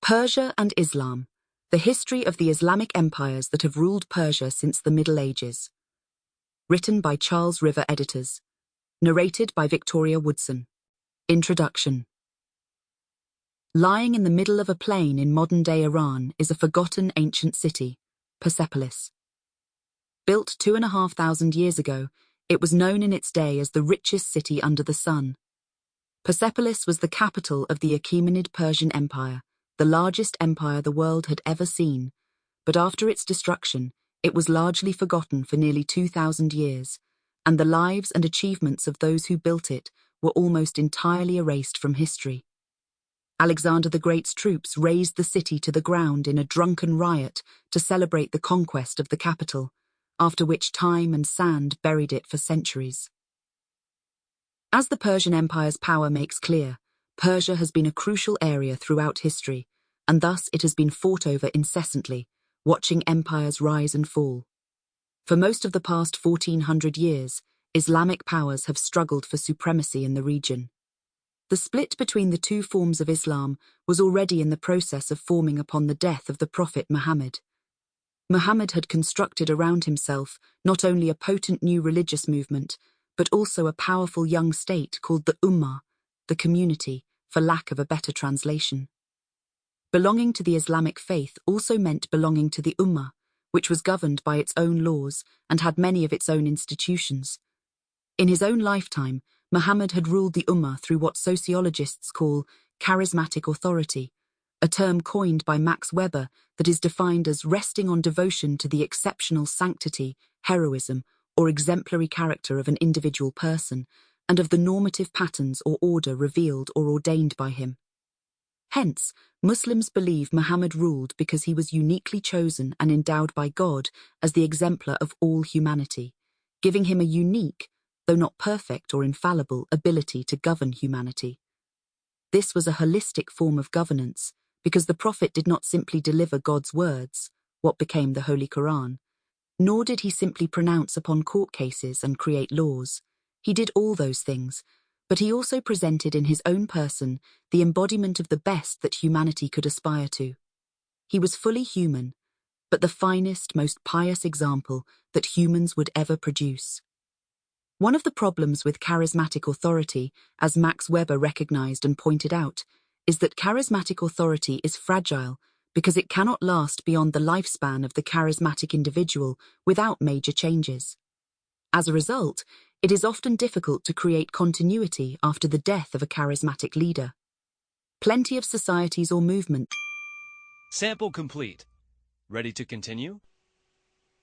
Persia and Islam, the history of the Islamic empires that have ruled Persia since the Middle Ages. Written by Charles River Editors. Narrated by Victoria Woodson. Introduction. Lying in the middle of a plain in modern-day Iran is a forgotten ancient city, Persepolis. Built 2,500 years ago, it was known in its day as the richest city under the sun. Persepolis was the capital of the Achaemenid Persian Empire, the largest empire the world had ever seen, but after its destruction, it was largely forgotten for nearly 2,000 years, and the lives and achievements of those who built it were almost entirely erased from history. Alexander the Great's troops razed the city to the ground in a drunken riot to celebrate the conquest of the capital, after which time and sand buried it for centuries. As the Persian Empire's power makes clear, Persia has been a crucial area throughout history, and thus it has been fought over incessantly, watching empires rise and fall. For most of the past 1,400 years, Islamic powers have struggled for supremacy in the region. The split between the two forms of Islam was already in the process of forming upon the death of the Prophet Muhammad. Muhammad had constructed around himself not only a potent new religious movement, but also a powerful young state called the Ummah, the community, for lack of a better translation. Belonging to the Islamic faith also meant belonging to the Ummah, which was governed by its own laws and had many of its own institutions. In his own lifetime, Muhammad had ruled the Ummah through what sociologists call charismatic authority, a term coined by Max Weber that is defined as resting on devotion to the exceptional sanctity, heroism, or exemplary character of an individual person, and of the normative patterns or order revealed or ordained by him. Hence, Muslims believe Muhammad ruled because he was uniquely chosen and endowed by God as the exemplar of all humanity, giving him a unique, though not perfect or infallible, ability to govern humanity. This was a holistic form of governance, because the Prophet did not simply deliver God's words, what became the Holy Quran, nor did he simply pronounce upon court cases and create laws. He did all those things, but he also presented in his own person the embodiment of the best that humanity could aspire to. He was fully human, but the finest, most pious example that humans would ever produce. One of the problems with charismatic authority, as Max Weber recognized and pointed out, is that charismatic authority is fragile because it cannot last beyond the lifespan of the charismatic individual without major changes. As a result, it is often difficult to create continuity after the death of a charismatic leader. Plenty of societies or movements. Sample complete. Ready to continue?